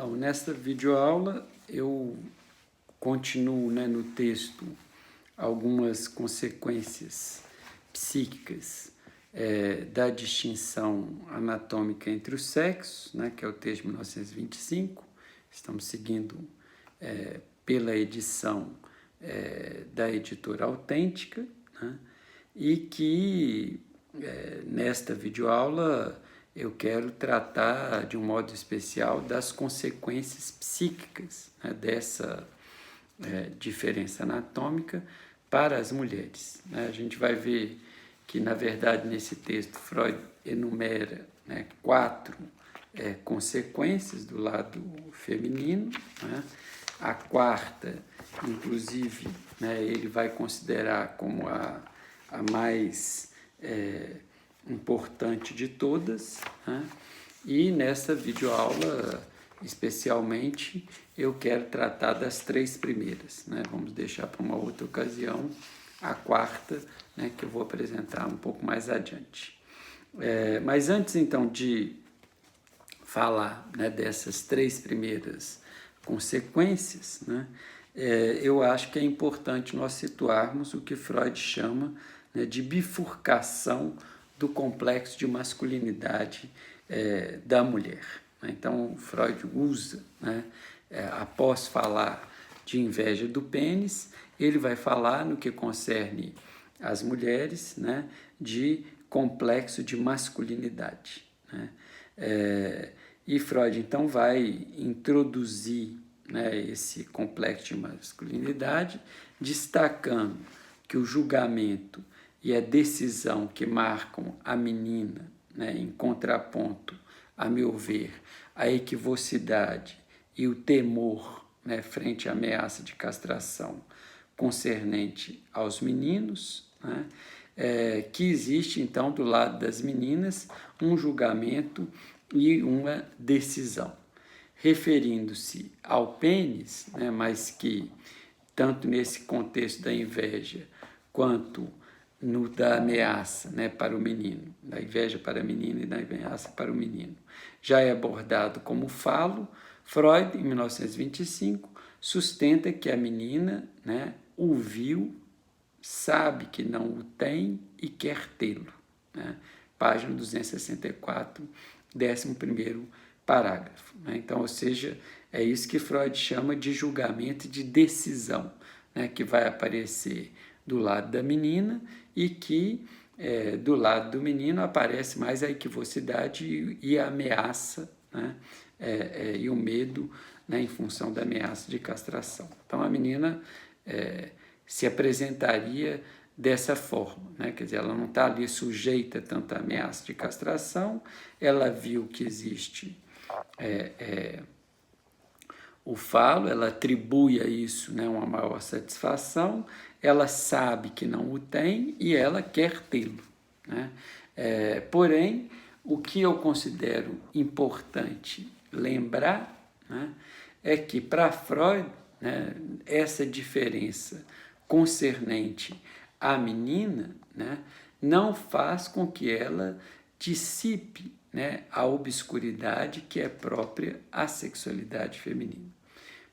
Então, nesta videoaula eu continuo, no texto algumas consequências psíquicas da distinção anatômica entre os sexos, que é o texto de 1925. Estamos seguindo pela edição da editora Autêntica, e que nesta videoaula eu quero tratar de um modo especial das consequências psíquicas dessa diferença anatômica para as mulheres. A gente vai ver que, na verdade, nesse texto, Freud enumera 4 consequências do lado feminino. A quarta, inclusive, ele vai considerar como a mais importante de todas, e nessa videoaula, especialmente, eu quero tratar das 3 primeiras. Vamos deixar para uma outra ocasião a quarta, que eu vou apresentar um pouco mais adiante. Mas antes, então, de falar dessas 3 primeiras consequências, eu acho que é importante nós situarmos o que Freud chama de bifurcação do complexo de masculinidade da mulher. Então, Freud usa, após falar de inveja do pênis, ele vai falar, no que concerne as mulheres, de complexo de masculinidade. E Freud, então, vai introduzir esse complexo de masculinidade, destacando que o julgamento e a decisão que marcam a menina, em contraponto, a meu ver, a equivocidade e o temor frente à ameaça de castração concernente aos meninos, que existe, então, do lado das meninas, um julgamento e uma decisão. Referindo-se ao pênis, mas que, tanto nesse contexto da inveja, quanto no da ameaça para o menino, da inveja para a menina e da ameaça para o menino, já é abordado como falo. Freud, em 1925, sustenta que a menina o viu, sabe que não o tem e quer tê-lo. Página 264, 11º parágrafo. Então, ou seja, é isso que Freud chama de julgamento e de decisão, que vai aparecer do lado da menina e que do lado do menino aparece mais a equivocidade e a ameaça, e o medo, em função da ameaça de castração. Então, a menina se apresentaria dessa forma, quer dizer, ela não está ali sujeita a tanta ameaça de castração, ela viu que existe o falo, ela atribui a isso uma maior satisfação, ela sabe que não o tem e ela quer tê-lo. Porém, o que eu considero importante lembrar é que, para Freud, essa diferença concernente à menina não faz com que ela dissipe a obscuridade que é própria à sexualidade feminina,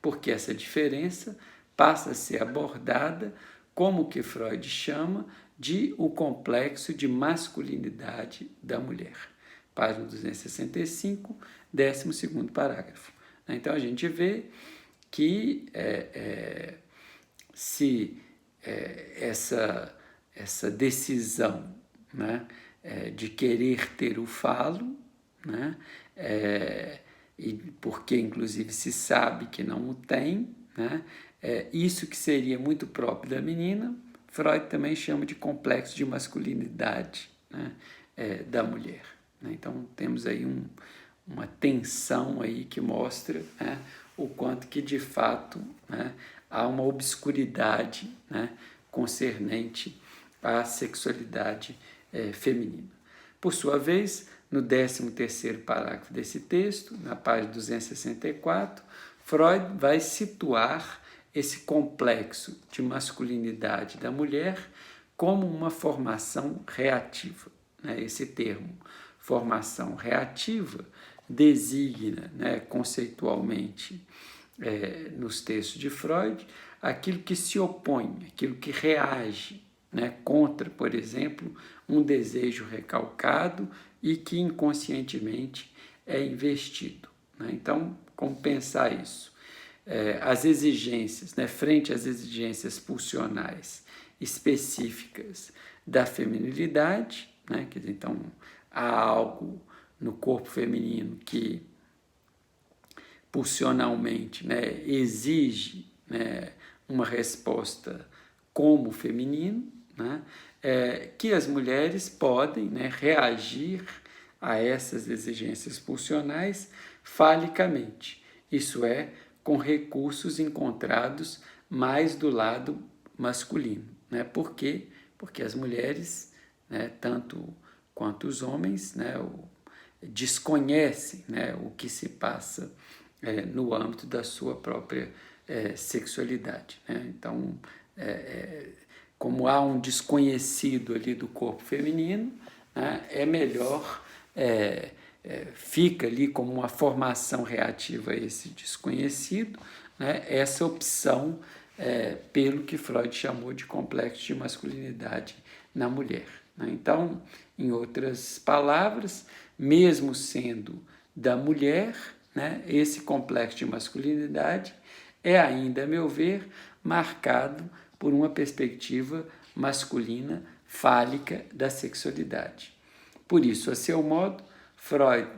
porque essa diferença passa a ser abordada como o que Freud chama de o complexo de masculinidade da mulher. Página 265, 12º parágrafo. Então, a gente vê que se essa decisão de querer ter o falo, e porque, inclusive, se sabe que não o tem, isso que seria muito próprio da menina, Freud também chama de complexo de masculinidade da mulher. Então, temos aí uma tensão aí que mostra o quanto que, de fato, há uma obscuridade concernente à sexualidade feminina. Por sua vez, no 13º parágrafo desse texto, na página 264, Freud vai situar esse complexo de masculinidade da mulher como uma formação reativa. Esse termo, formação reativa, designa, né, conceitualmente, nos textos de Freud, aquilo que se opõe, aquilo que reage, né, contra, por exemplo, um desejo recalcado e que inconscientemente é investido. Né? Então, como pensar isso? As exigências, né, frente às exigências pulsionais específicas da feminilidade, né, quer dizer, então há algo no corpo feminino que pulsionalmente, né, exige, né, uma resposta como feminino, né, que as mulheres podem, né, reagir a essas exigências pulsionais falicamente, isso é, com recursos encontrados mais do lado masculino. Né? Por quê? Porque as mulheres, né, tanto quanto os homens, né, desconhecem, né, o que se passa no âmbito da sua própria sexualidade. Né? Então, como há um desconhecido ali do corpo feminino, né, é melhor, fica ali como uma formação reativa a esse desconhecido, né, essa opção pelo que Freud chamou de complexo de masculinidade na mulher. Né? Então, em outras palavras, mesmo sendo da mulher, né, esse complexo de masculinidade é ainda, a meu ver, marcado por uma perspectiva masculina fálica da sexualidade. Por isso, a seu modo, Freud,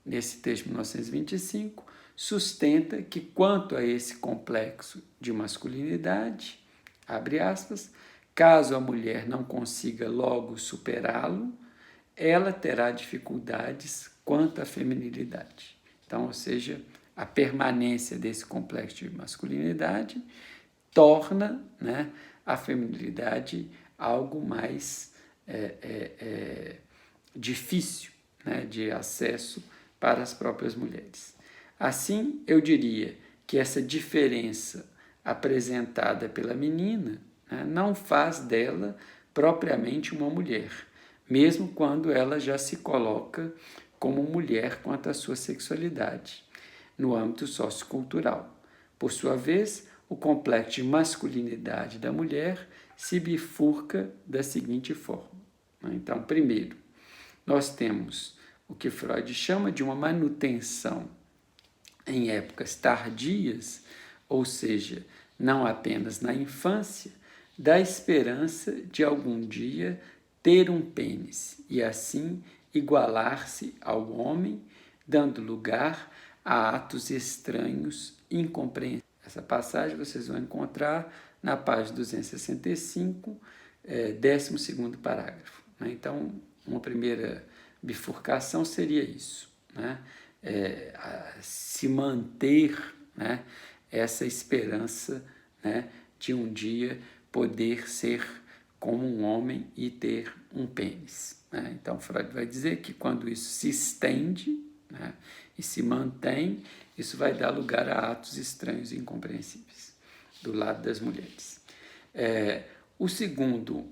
nesse texto de 1925, sustenta que quanto a esse complexo de masculinidade, abre aspas, caso a mulher não consiga logo superá-lo, ela terá dificuldades quanto à feminilidade. Então, ou seja, a permanência desse complexo de masculinidade torna, né, a feminilidade algo mais difícil, né, de acesso para as próprias mulheres. Assim, eu diria que essa diferença apresentada pela menina, né, não faz dela propriamente uma mulher, mesmo quando ela já se coloca como mulher quanto à sua sexualidade, no âmbito sociocultural. Por sua vez, o complexo de masculinidade da mulher se bifurca da seguinte forma. Então, primeiro, nós temos o que Freud chama de uma manutenção em épocas tardias, ou seja, não apenas na infância, da esperança de algum dia ter um pênis e assim igualar-se ao homem, dando lugar a atos estranhos, incompreensíveis. Essa passagem vocês vão encontrar na página 265, 12º parágrafo. Né? Então, uma primeira bifurcação seria isso, né? Se manter, né, essa esperança, né, de um dia poder ser como um homem e ter um pênis. Né? Então, Freud vai dizer que quando isso se estende, né, e se mantém, isso vai dar lugar a atos estranhos e incompreensíveis do lado das mulheres. O segundo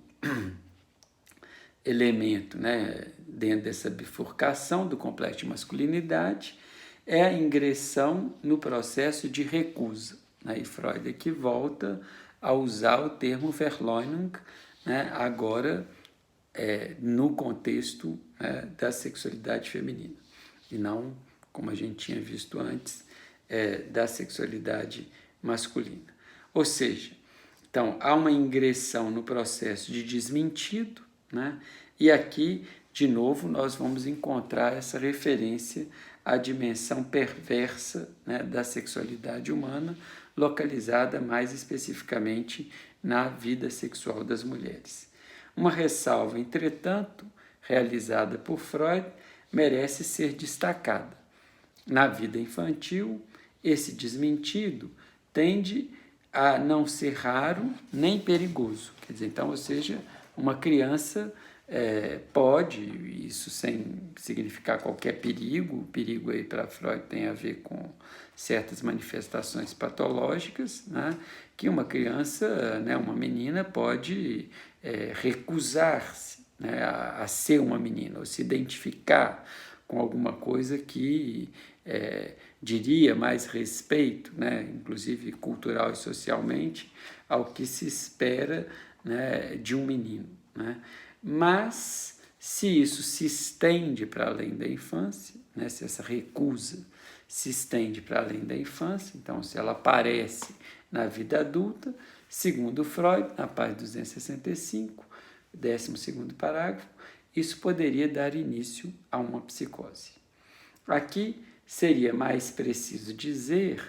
elemento, né, dentro dessa bifurcação do complexo de masculinidade é a ingressão no processo de recusa. Né? E Freud aqui volta a usar o termo Verleumdung, né, agora no contexto, né, da sexualidade feminina, e não, como a gente tinha visto antes, da sexualidade masculina. Ou seja, então, há uma ingressão no processo de desmentido, né? E aqui, de novo, nós vamos encontrar essa referência à dimensão perversa, né, da sexualidade humana, localizada mais especificamente na vida sexual das mulheres. Uma ressalva, entretanto, realizada por Freud, merece ser destacada. Na vida infantil, esse desmentido tende a não ser raro nem perigoso. Quer dizer, então, ou seja, uma criança pode, isso sem significar qualquer perigo, o perigo aí para Freud tem a ver com certas manifestações patológicas, né, que uma criança, né, uma menina pode recusar-se, né, a ser uma menina, ou se identificar com alguma coisa que diria mais respeito, né, inclusive cultural e socialmente, ao que se espera, né, de um menino, né? Mas, se isso se estende para além da infância, né, se essa recusa se estende para além da infância, então, se ela aparece na vida adulta, segundo Freud, na página 265, 12º parágrafo, isso poderia dar início a uma psicose. Aqui seria mais preciso dizer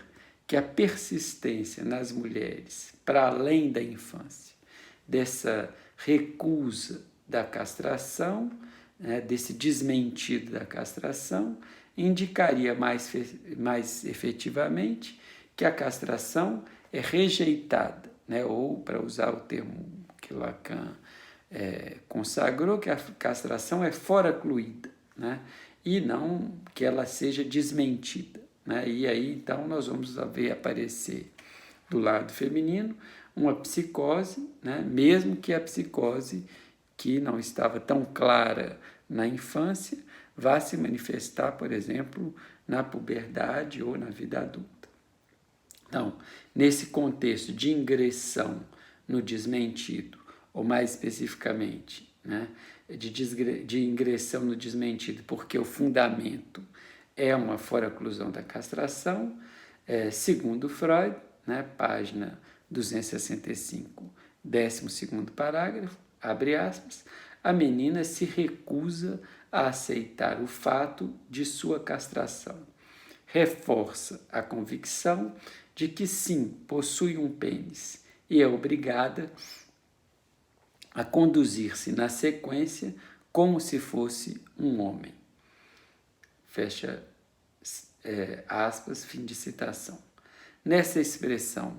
que a persistência nas mulheres, para além da infância, dessa recusa da castração, né, desse desmentido da castração, indicaria mais efetivamente que a castração é rejeitada, né, ou, para usar o termo que Lacan consagrou, que a castração é foracluída, né, e não que ela seja desmentida, né? E aí, então, nós vamos ver aparecer do lado feminino uma psicose, né? Mesmo que a psicose, que não estava tão clara na infância, vá se manifestar, por exemplo, na puberdade ou na vida adulta. Então, nesse contexto de ingressão no desmentido, ou mais especificamente, né, de ingressão no desmentido, porque o fundamento é uma foraclusão da castração, segundo Freud, né, página 265, 12º parágrafo, abre aspas, a menina se recusa a aceitar o fato de sua castração. Reforça a convicção de que sim, possui um pênis e é obrigada a conduzir-se na sequência como se fosse um homem. Fecha aspas, fim de citação. Nessa expressão,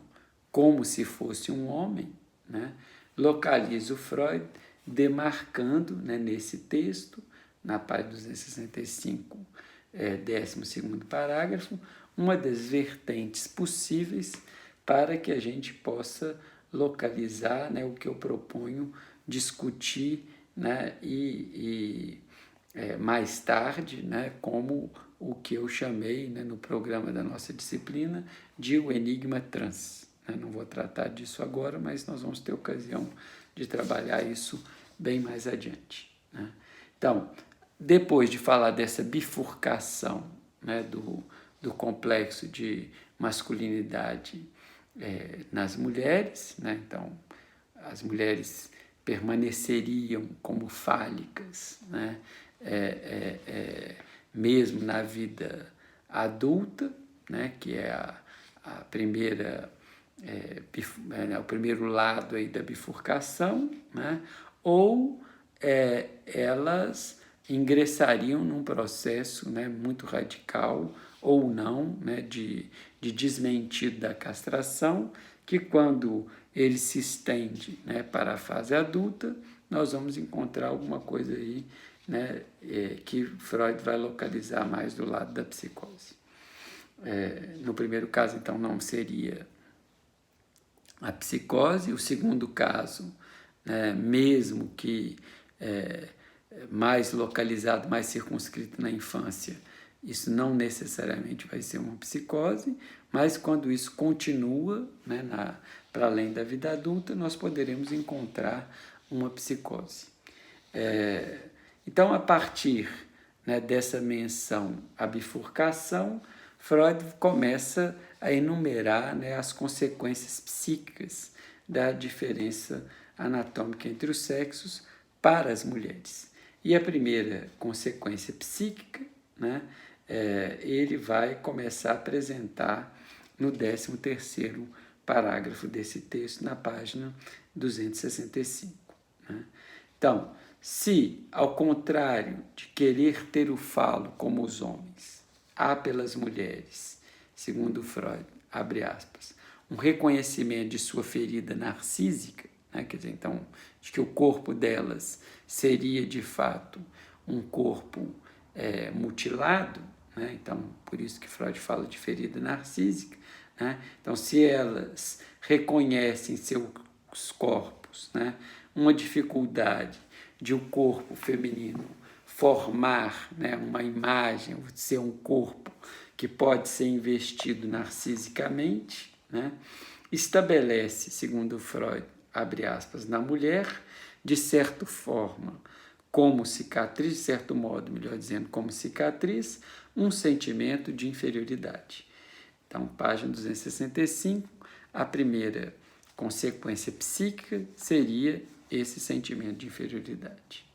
como se fosse um homem, né, localiza o Freud demarcando, né, nesse texto, na página 265, 12º parágrafo, uma das vertentes possíveis para que a gente possa localizar, né, o que eu proponho discutir, né, mais tarde, né, como o que eu chamei, né, no programa da nossa disciplina de o enigma trans. Não vou tratar disso agora, mas nós vamos ter ocasião de trabalhar isso bem mais adiante, né? Então, depois de falar dessa bifurcação, né, do complexo de masculinidade nas mulheres, né? Então, as mulheres permaneceriam como fálicas, né? Mesmo na vida adulta, né? Que é a primeira, o primeiro lado aí da bifurcação, né? Ou elas ingressariam num processo, né, muito radical ou não, né, de desmentido da castração, que quando ele se estende, né, para a fase adulta, nós vamos encontrar alguma coisa aí, né, que Freud vai localizar mais do lado da psicose. No primeiro caso, então, não seria a psicose. O segundo caso, né, mesmo que mais localizado, mais circunscrito na infância, isso não necessariamente vai ser uma psicose, mas quando isso continua, né, para além da vida adulta, nós poderemos encontrar uma psicose. Então, a partir, né, dessa menção à bifurcação, Freud começa a enumerar, né, as consequências psíquicas da diferença anatômica entre os sexos para as mulheres. E a primeira consequência psíquica, né, ele vai começar a apresentar no 13º parágrafo desse texto, na página 265. Né? Então, se, ao contrário de querer ter o falo como os homens, há pelas mulheres, segundo Freud, abre aspas, um reconhecimento de sua ferida narcísica, né? Quer dizer, então, de que o corpo delas seria, de fato, um corpo mutilado, né? Então, por isso que Freud fala de ferida narcísica, né? Então, se elas reconhecem seus corpos, né, uma dificuldade de o corpo feminino formar, né, uma imagem, ser um corpo que pode ser investido narcisicamente, né, estabelece, segundo Freud, abre aspas, na mulher, de certa forma, como cicatriz, de certo modo, melhor dizendo, como cicatriz, um sentimento de inferioridade. Então, página 265, a primeira consequência psíquica seria esse sentimento de inferioridade.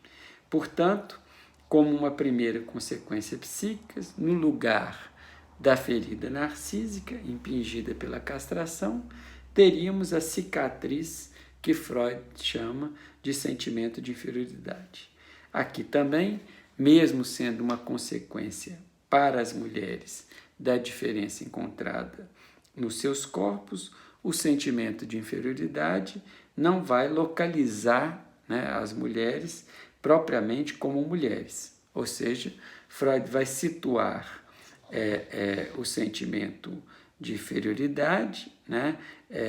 Portanto, como uma primeira consequência psíquica, no lugar da ferida narcísica impingida pela castração, teríamos a cicatriz que Freud chama de sentimento de inferioridade. Aqui também, mesmo sendo uma consequência para as mulheres da diferença encontrada nos seus corpos, o sentimento de inferioridade não vai localizar, né, as mulheres propriamente como mulheres. Ou seja, Freud vai situar o sentimento de inferioridade, né,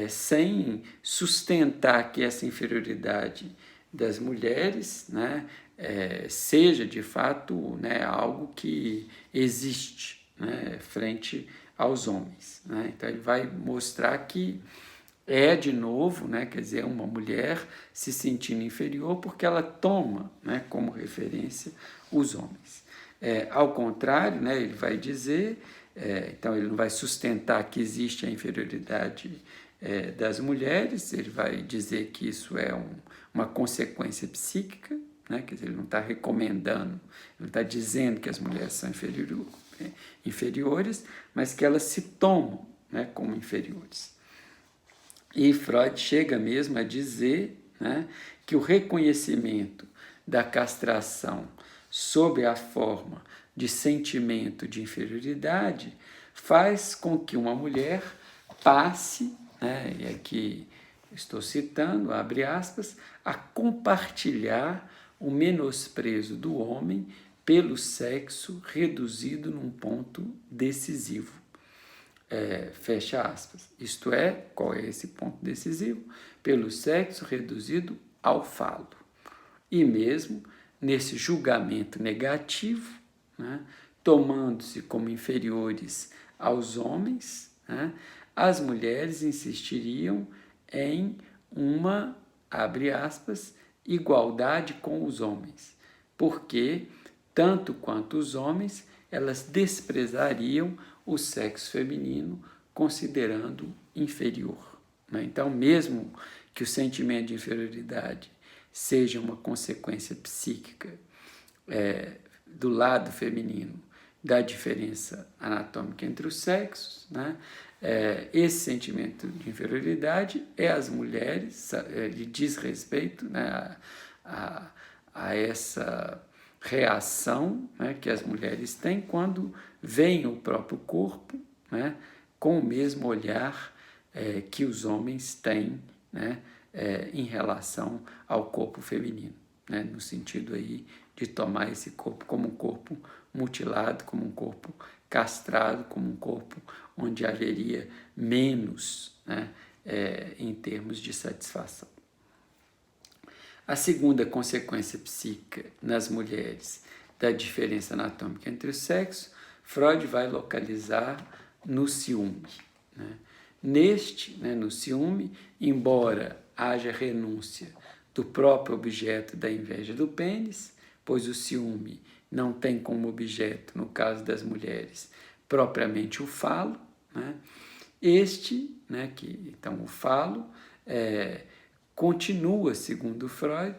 sem sustentar que essa inferioridade das mulheres, né, seja de fato, né, algo que existe, né, frente aos homens, né? Então ele vai mostrar que de novo, né, quer dizer, uma mulher se sentindo inferior porque ela toma, né, como referência os homens. Ao contrário, né, ele vai dizer, então ele não vai sustentar que existe a inferioridade das mulheres, ele vai dizer que isso é uma consequência psíquica, né, quer dizer, ele não está recomendando, ele não está dizendo que as mulheres são inferiores, mas que elas se tomam, né, como inferiores. E Freud chega mesmo a dizer, né, que o reconhecimento da castração sob a forma de sentimento de inferioridade faz com que uma mulher passe, né, e aqui estou citando, abre aspas, a compartilhar o menosprezo do homem pelo sexo reduzido num ponto decisivo. Fecha aspas. Isto é, qual é esse ponto decisivo? Pelo sexo reduzido ao falo. E mesmo nesse julgamento negativo, né, tomando-se como inferiores aos homens, né, as mulheres insistiriam em uma, abre aspas, igualdade com os homens, porque, tanto quanto os homens, elas desprezariam o sexo feminino, considerando inferior. Né? Então, mesmo que o sentimento de inferioridade seja uma consequência psíquica do lado feminino da diferença anatômica entre os sexos, né? Esse sentimento de inferioridade às mulheres, lhe diz respeito, né, a essa reação, né, que as mulheres têm quando veem o próprio corpo, né, com o mesmo olhar que os homens têm, né, em relação ao corpo feminino, né, no sentido aí de tomar esse corpo como um corpo mutilado, como um corpo castrado, como um corpo onde haveria menos, né, em termos de satisfação. A segunda consequência psíquica nas mulheres da diferença anatômica entre os sexos, Freud vai localizar no ciúme. Né? No ciúme, embora haja renúncia do próprio objeto da inveja do pênis, pois o ciúme não tem como objeto, no caso das mulheres, propriamente o falo, né? Então o falo continua, segundo Freud,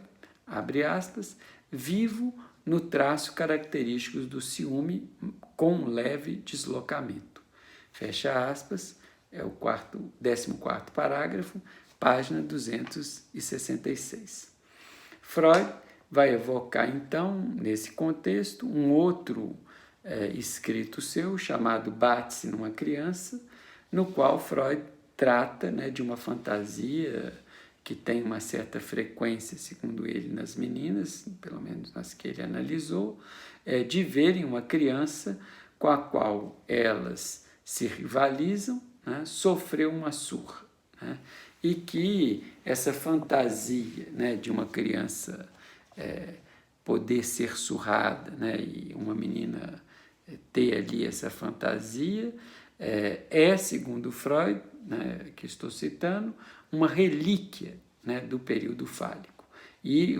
abre aspas, vivo no traço característico do ciúme com um leve deslocamento. Fecha aspas, o 14º parágrafo, página 266. Freud vai evocar, então, nesse contexto, um outro escrito seu, chamado Bate-se numa Criança, no qual Freud trata, né, de uma fantasia que tem uma certa frequência, segundo ele, nas meninas, pelo menos nas que ele analisou, de verem uma criança com a qual elas se rivalizam, né, sofreu uma surra, né, e que essa fantasia, né, de uma criança poder ser surrada, né, e uma menina ter ali essa fantasia, segundo Freud, né, que estou citando, uma relíquia, né, do período fálico. E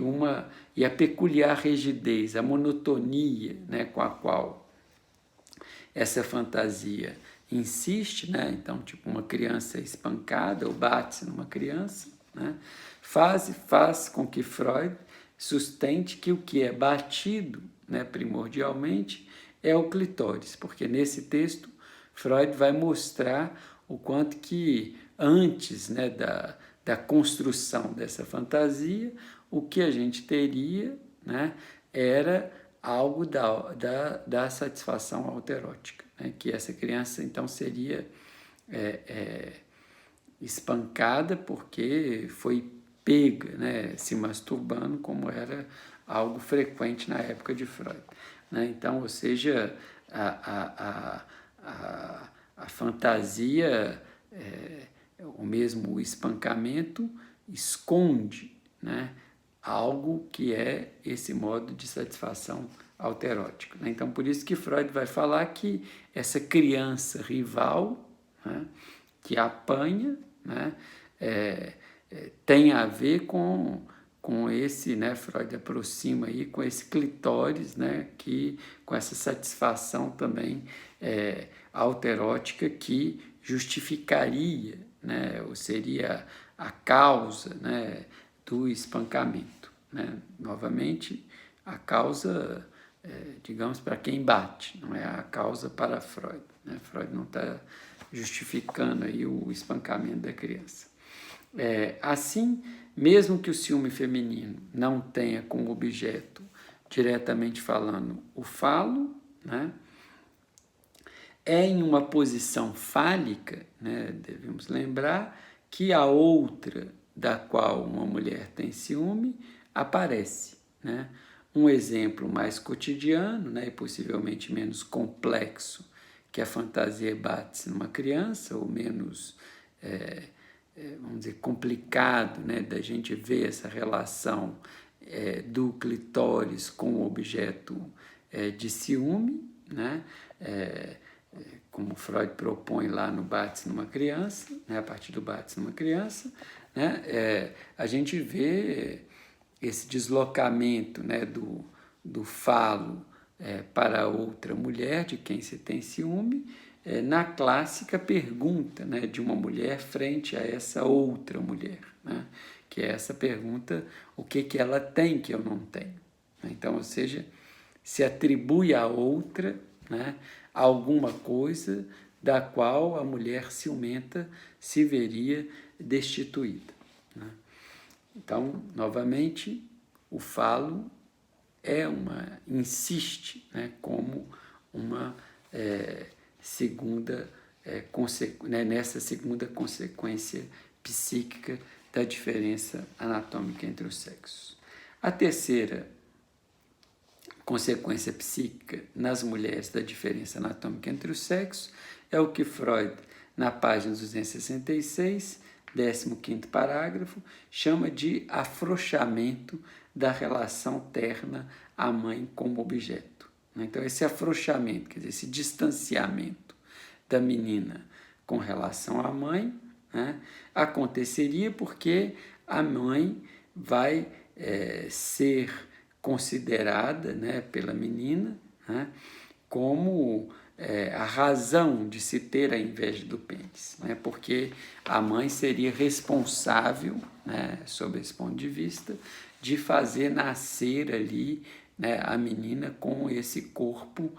a peculiar rigidez, a monotonia, né, com a qual essa fantasia insiste, né, então, tipo, uma criança espancada ou bate-se numa criança, né, faz com que Freud sustente que o que é batido, né, primordialmente, é o clitóris, porque nesse texto Freud vai mostrar o quanto que antes, né, da construção dessa fantasia, o que a gente teria, né, era algo da satisfação autoerótica, né, que essa criança então seria espancada porque foi pega, né, se masturbando, como era algo frequente na época de Freud, né? Então, ou seja, a fantasia, o mesmo espancamento, esconde, né, algo que é esse modo de satisfação autoerótica, né? Então, por isso que Freud vai falar que essa criança rival, né, que apanha, né, tem a ver com esse, né, Freud aproxima aí com esse clitóris, né, com essa satisfação também autoerótica que justificaria, né, ou seria a causa, né, do espancamento, né? Novamente, a causa, digamos, para quem bate, não é a causa para Freud, né? Freud não está justificando aí o espancamento da criança. Assim, mesmo que o ciúme feminino não tenha como objeto, diretamente falando, o falo, né, em uma posição fálica, né, devemos lembrar que a outra da qual uma mulher tem ciúme aparece, né? Um exemplo mais cotidiano, né, e possivelmente menos complexo que a fantasia bate-se numa criança, ou menos, vamos dizer, complicado, né, da gente ver essa relação do clitóris com o objeto de ciúme, né, como Freud propõe lá no bate-se numa criança, né, a partir do bate-se numa criança, né, a gente vê esse deslocamento, né, do falo para outra mulher de quem se tem ciúme, na clássica pergunta, né, de uma mulher frente a essa outra mulher, né, que é essa pergunta, o que ela tem que eu não tenho? Então, ou seja, se atribui a outra, né, alguma coisa da qual a mulher ciumenta se veria destituída, né? Então, novamente, o falo insiste, né, como uma segunda, né, nessa segunda consequência psíquica da diferença anatômica entre os sexos. A terceira consequência psíquica nas mulheres da diferença anatômica entre os sexos é o que Freud, na página 266, 15º parágrafo, chama de afrouxamento da relação terna à mãe como objeto. Então, esse afrouxamento, quer dizer, esse distanciamento da menina com relação à mãe, né, aconteceria porque a mãe vai ser considerada, né, pela menina, né, como a razão de se ter a inveja do pênis, né, porque a mãe seria responsável, né, sob esse ponto de vista, de fazer nascer ali, né, a menina com esse corpo,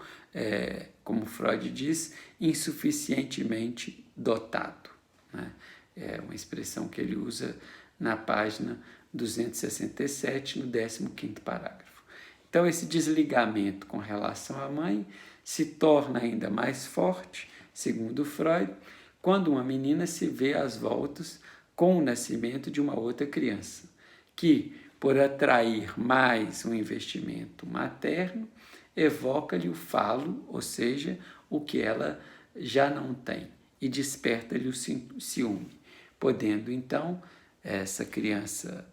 como Freud diz, insuficientemente dotado, né? É uma expressão que ele usa na página 267, no 15º parágrafo. Então, esse desligamento com relação à mãe se torna ainda mais forte, segundo Freud, quando uma menina se vê às voltas com o nascimento de uma outra criança, que, por atrair mais um investimento materno, evoca-lhe o falo, ou seja, o que ela já não tem, e desperta-lhe o ciúme, podendo, então, essa criança,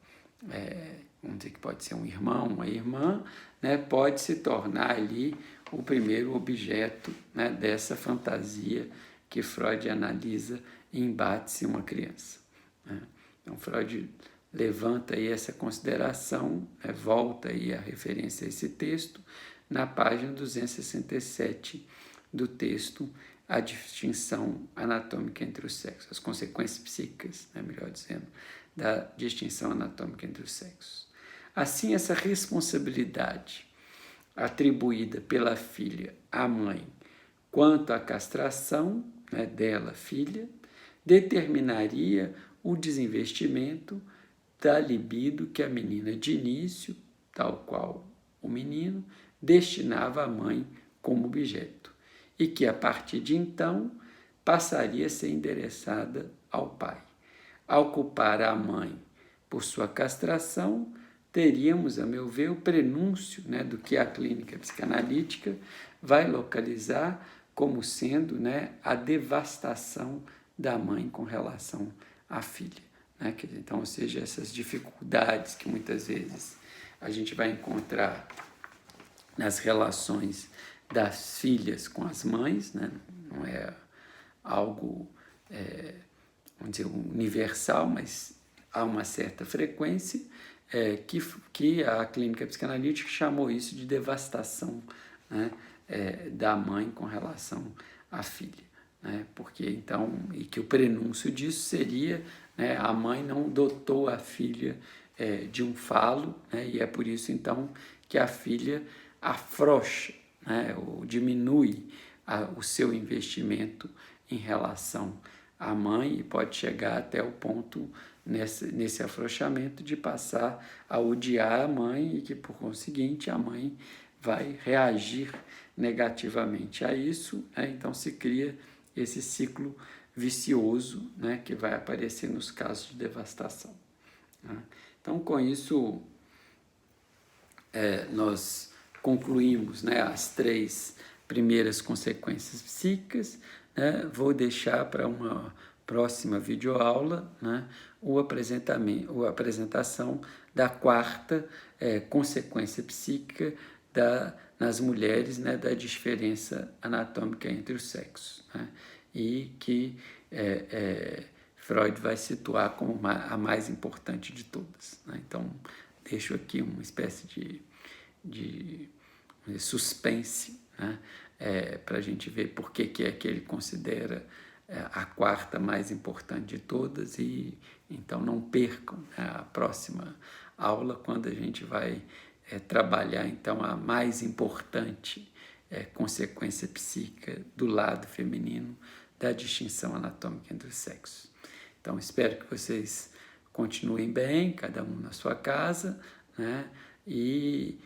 vamos dizer que pode ser um irmão, uma irmã, né, pode se tornar ali o primeiro objeto, né, dessa fantasia que Freud analisa e embate-se uma criança, né? Então, Freud levanta aí essa consideração, né, volta aí a referência a esse texto, na página 267 do texto A Distinção Anatômica entre os Sexos, as consequências psíquicas, né, melhor dizendo, da distinção anatômica entre os sexos. Assim, essa responsabilidade atribuída pela filha à mãe quanto à castração, né, dela, filha, determinaria o desinvestimento da libido que a menina de início, tal qual o menino, destinava à mãe como objeto, e que a partir de então passaria a ser endereçada ao pai. Ao culpar a mãe por sua castração, teríamos, a meu ver, o prenúncio, né, do que a clínica psicanalítica vai localizar como sendo, né, a devastação da mãe com relação à filha, né? Então, ou seja, essas dificuldades que muitas vezes a gente vai encontrar nas relações das filhas com as mães, né? Não é algo, vamos dizer, universal, mas há uma certa frequência, que a clínica psicanalítica chamou isso de devastação, né, da mãe com relação à filha, né? Porque então, e que o prenúncio disso seria, né, a mãe não dotou a filha de um falo, né, e é por isso então que a filha afrouxa, né, ou diminui o seu investimento em relação à mãe, e pode chegar até o ponto, nesse afrouxamento, de passar a odiar a mãe, e que, por conseguinte, a mãe vai reagir negativamente a isso, né? Então se cria esse ciclo vicioso, né, que vai aparecer nos casos de devastação, né? Então, com isso, nós concluímos, né, as 3 primeiras consequências psíquicas, né? Vou deixar para uma próxima videoaula, né, a apresentação da 4ª consequência psíquica nas mulheres, né, da diferença anatômica entre os sexos, né? E que Freud vai situar como a mais importante de todas, né? Então, deixo aqui uma espécie de suspense, né, para a gente ver por que é que ele considera a 4ª mais importante de todas, e então não percam, né, a próxima aula, quando a gente vai trabalhar então a mais importante consequência psíquica do lado feminino da distinção anatômica entre os sexos. Então, espero que vocês continuem bem, cada um na sua casa, né, e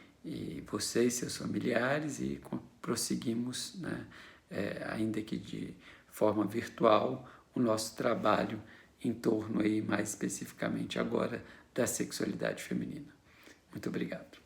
vocês, seus familiares, e prosseguimos, né, ainda que de forma virtual, o nosso trabalho em torno, aí, mais especificamente agora, da sexualidade feminina. Muito obrigado.